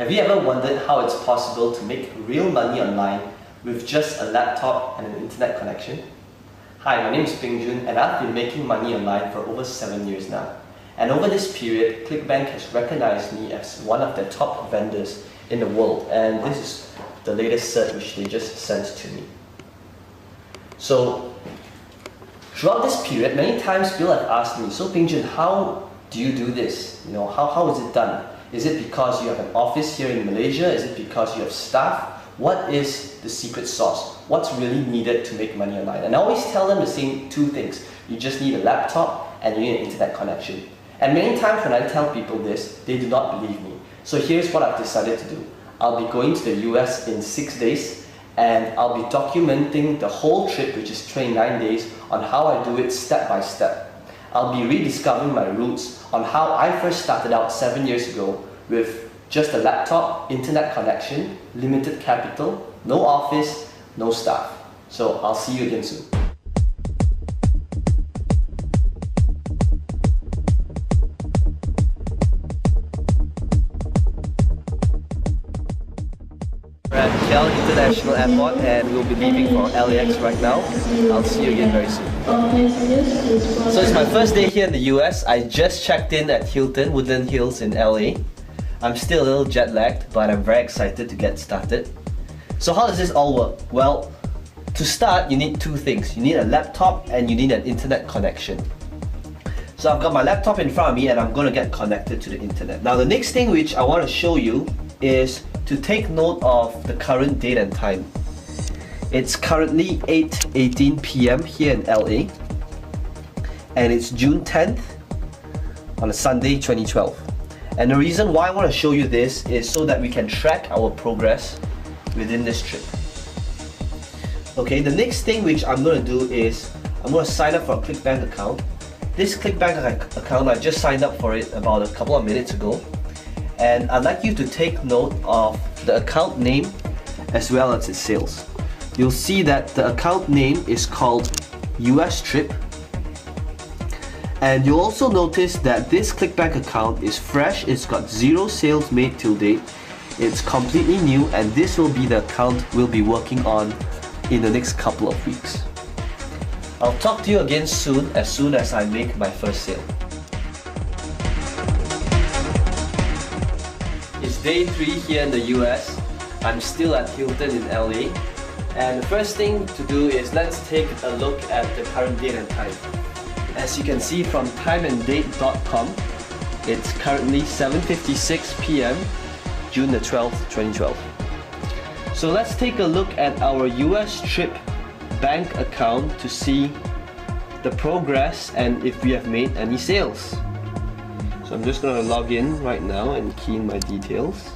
Have you ever wondered how it's possible to make real money online with just a laptop and an internet connection? Hi, my name is Ping Jun and I've been making money online for over 7 years now. And over this period, ClickBank has recognized me as one of their top vendors in the world, and this is the latest cert which they just sent to me. So, throughout this period, many times people have asked me, so Ping Jun, how do you do this? How is it done? Is it because you have an office here in Malaysia? Is it because you have staff? What is the secret sauce? What's really needed to make money online? And I always tell them the same two things. You just need a laptop and you need an internet connection. And many times when I tell people this, they do not believe me. So here's what I've decided to do. I'll be going to the US in 6 days and I'll be documenting the whole trip, which is 29 days, on how I do it step by step. I'll be rediscovering my roots on how I first started out 7 years ago with just a laptop, internet connection, limited capital, no office, no staff. So I'll see you again soon. We're at KL International Airport and we'll be leaving for LAX right now. I'll see you again very soon. So it's my first day here in the US. I just checked in at Hilton, Woodland Hills in LA. I'm still a little jet lagged, but I'm very excited to get started. So how does this all work? Well, to start you need two things. You need a laptop and you need an internet connection. So I've got my laptop in front of me and I'm going to get connected to the internet. Now the next thing which I want to show you is to take note of the current date and time. It's currently 8:18 p.m. here in LA and it's June 10th on a Sunday 2012. And the reason why I want to show you this is so that we can track our progress within this trip. Okay, the next thing which I'm going to do is I'm going to sign up for a ClickBank account. This ClickBank account, I just signed up for it about a couple of minutes ago. And I'd like you to take note of the account name as well as its sales. You'll see that the account name is called US Trip. And you'll also notice that this ClickBank account is fresh, it's got 0 sales made till date, it's completely new, and this will be the account we'll be working on in the next couple of weeks. I'll talk to you again soon as I make my first sale. It's day 3 here in the US. I'm still at Hilton in LA. And the first thing to do is let's take a look at the current date and time. As you can see from timeanddate.com, it's currently 7:56 p.m. June the 12th, 2012. So let's take a look at our US Trip bank account to see the progress and if we have made any sales. So I'm just going to log in right now and key in my details.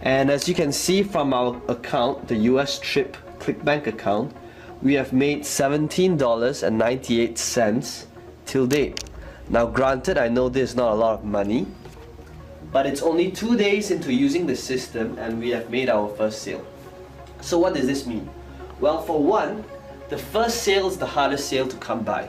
And as you can see from our account, the US Trip ClickBank account, we have made $17.98 till date. Now granted, I know this is not a lot of money, but it's only 2 days into using the system and we have made our first sale. So what does this mean? Well, for one, the first sale is the hardest sale to come by.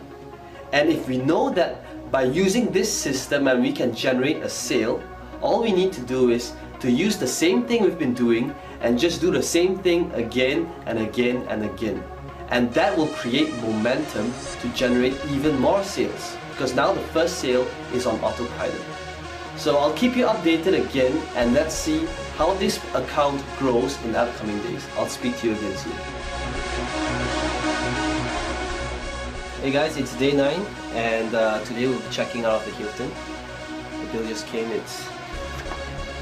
And if we know that by using this system and we can generate a sale, all we need to do is to use the same thing we've been doing and just do the same thing again and again and again. And that will create momentum to generate even more sales, because now the first sale is on autopilot. So I'll keep you updated again and let's see how this account grows in the upcoming days. I'll speak to you again soon. Hey guys, it's day 9 and today we'll be checking out of the Hilton. The bill just came, it's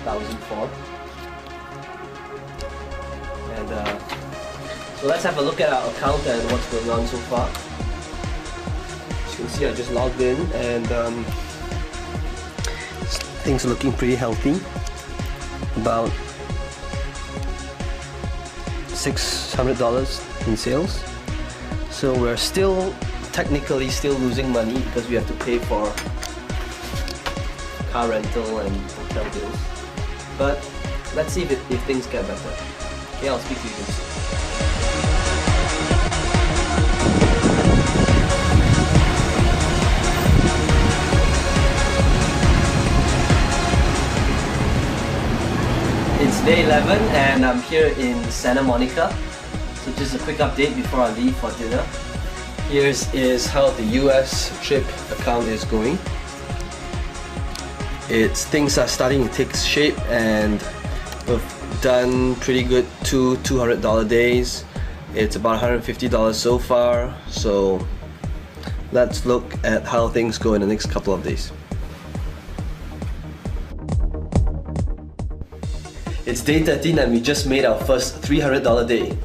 1,004. And so let's have a look at our account and what's going on so far. As you can see, I just logged in and things are looking pretty healthy. About $600 in sales. So we're technically still losing money because we have to pay for car rental and hotel bills. But let's see if things get better. Okay, I'll speak to you soon. day 11 and I'm here in Santa Monica. So just a quick update before I leave for dinner. Here's how the US trip account is going. Things are starting to take shape and we've done pretty good $200 days. It's about $150 so far. So let's look at how things go in the next couple of days. It's day 13 and we just made our first $300 day.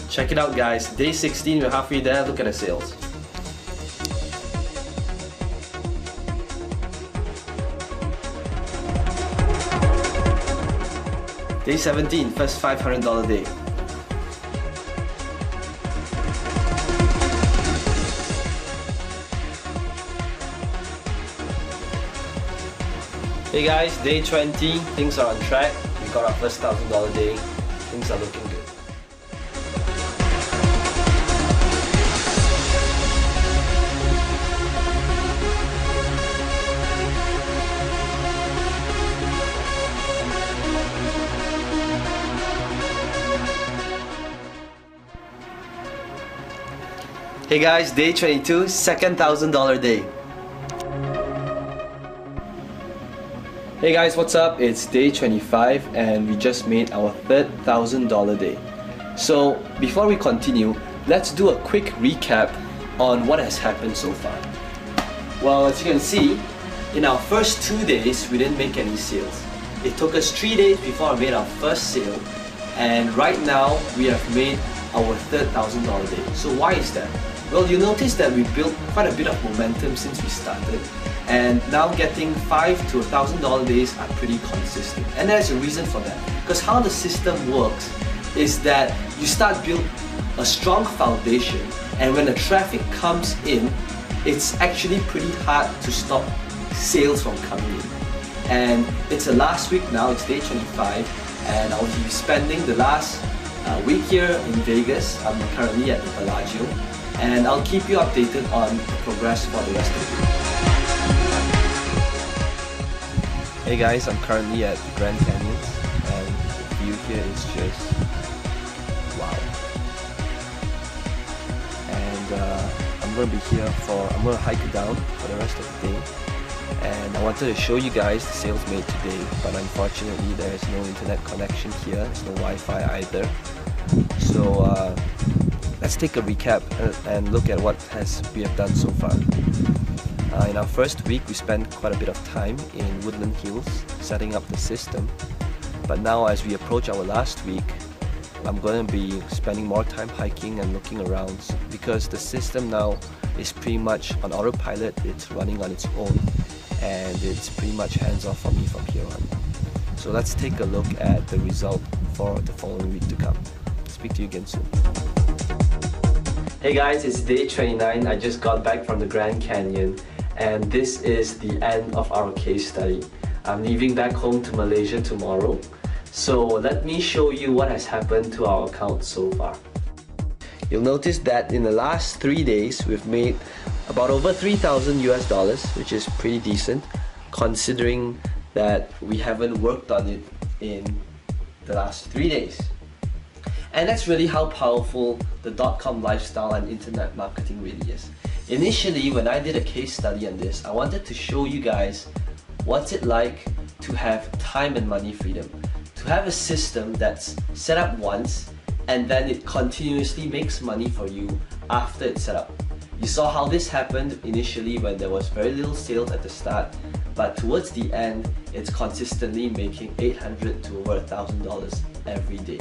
Check it out guys, day 16, we're halfway there, look at the sales. Day 17, first $500 day. Hey guys, day 20, things are on track. We got our first $1,000 day. Things are looking good. Hey guys, day 22, second $1,000 day. Hey guys, what's up? It's day 25 and we just made our third $1,000 day. So before we continue, let's do a quick recap on what has happened so far. Well, as you can see, in our first 2 days, we didn't make any sales. It took us 3 days before I made our first sale, and right now we have made our third $1,000 day. So why is that? Well, you notice that we built quite a bit of momentum since we started, and now getting $5 to $1,000 days are pretty consistent. And there's a reason for that. Because how the system works is that you start build a strong foundation, and when the traffic comes in, it's actually pretty hard to stop sales from coming in. And it's the last week now, it's day 25, and I'll be spending the last week here in Vegas. I'm currently at the Bellagio, and I'll keep you updated on the progress for the rest of the week. Hey guys, I'm currently at the Grand Canyons, and the view here is just wow. And I'm going to be here I'm going to hike it down for the rest of the day. And I wanted to show you guys the sales made today, but unfortunately there is no internet connection here, there's no Wi-Fi either. So let's take a recap and look at what we have done so far. In our first week, we spent quite a bit of time in Woodland Hills setting up the system. But now as we approach our last week, I'm going to be spending more time hiking and looking around because the system now is pretty much on autopilot. It's running on its own and it's pretty much hands-off for me from here on. So let's take a look at the result for the following week to come. Speak to you again soon. Hey guys, it's day 29. I just got back from the Grand Canyon, and this is the end of our case study. I'm leaving back home to Malaysia tomorrow. So let me show you what has happened to our account so far. You'll notice that in the last 3 days, we've made about over $3,000 US, which is pretty decent considering that we haven't worked on it in the last 3 days. And that's really how powerful the .com lifestyle and internet marketing really is. Initially, when I did a case study on this, I wanted to show you guys what's it like to have time and money freedom. To have a system that's set up once and then it continuously makes money for you after it's set up. You saw how this happened initially when there was very little sales at the start, but towards the end, it's consistently making $800 to over $1,000 every day.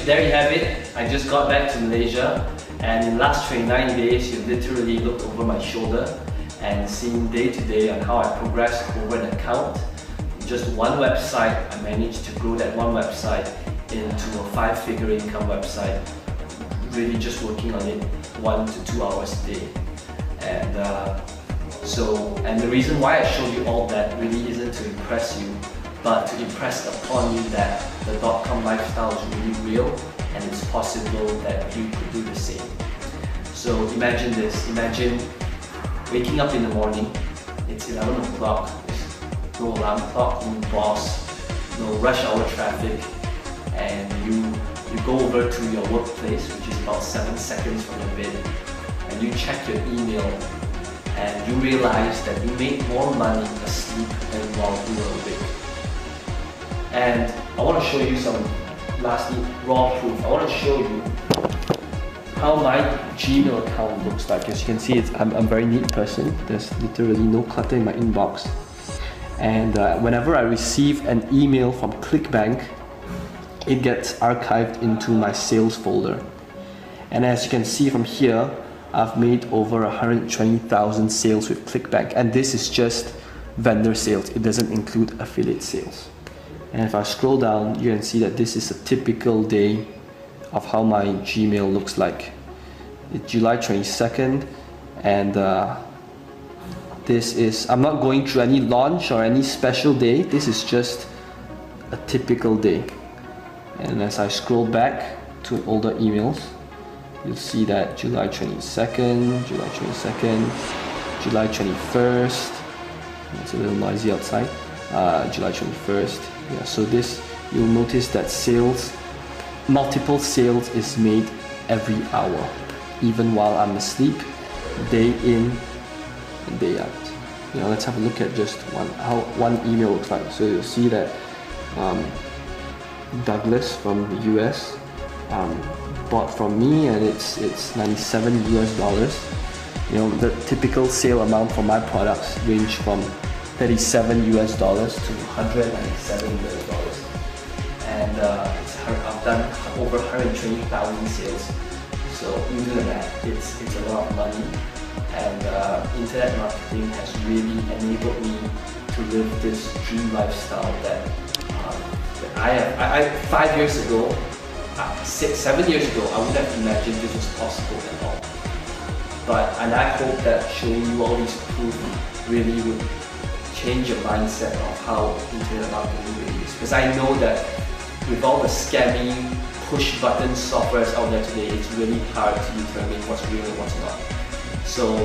There you have it. I just got back to Malaysia And in the last 29 days, you literally looked over my shoulder and seen day to day on how I progressed over an account. Just one website, I managed to grow that one website into a 5-figure income website, really just working on it 1 to 2 hours a day. And and the reason why I showed you all that really isn't to impress you, but to impress upon you that the .com lifestyle is really real and it's possible that you could do the same. So imagine this, imagine waking up in the morning, it's 11 o'clock, there's no alarm clock, no boss, no rush hour traffic, and you go over to your workplace, which is about 7 seconds from your bed, and you check your email, and you realize that you made more money asleep than while you were awake. And I want to show you some, lastly, raw proof. I want to show you how my Gmail account looks like. As you can see, I'm a very neat person. There's literally no clutter in my inbox. And whenever I receive an email from ClickBank, it gets archived into my sales folder. And as you can see from here, I've made over 120,000 sales with ClickBank, and this is just vendor sales. It doesn't include affiliate sales. And if I scroll down, you can see that this is a typical day of how my Gmail looks like. It's July 22nd, and this is, I'm not going through any launch or any special day. This is just a typical day. And as I scroll back to older emails, you'll see that July 22nd, July 22nd, July 21st, it's a little noisy outside, July 21st, yeah, so this, you'll notice that sales, multiple sales is made every hour, even while I'm asleep, day in and day out. You know, let's have a look at just how one email looks like. So you'll see that Douglas from the US bought from me, and it's 97 US dollars. You know, the typical sale amount for my products range from 37 US dollars to 197 US dollars. And I've done over 120,000 sales. So you do the math, it's a lot of money. And internet marketing has really enabled me to live this dream lifestyle that I 5 years ago, 7 years ago, I wouldn't have imagined this was possible at all. And I hope that showing you all these proof really would change your mindset of how internet marketing really is. Because I know that with all the scammy, push button softwares out there today, it's really hard to determine what's real and what's not. So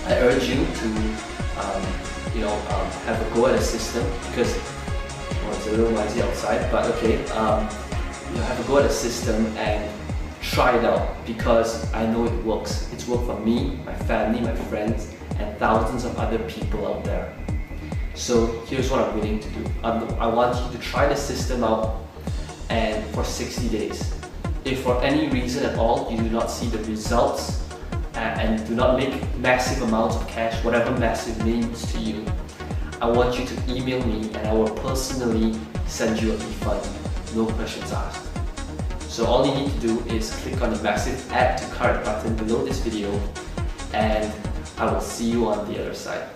I urge you to have a go at a system, because it's a little noisy outside, but okay, have a go at a system and try it out, because I know it works. It's worked for me, my family, my friends, and thousands of other people out there. So here's what I'm willing to do. I want you to try the system out and for 60 days. If for any reason at all you do not see the results and do not make massive amounts of cash, whatever massive means to you, I want you to email me and I will personally send you a refund, no questions asked. So all you need to do is click on the massive add to cart button below this video, and I will see you on the other side.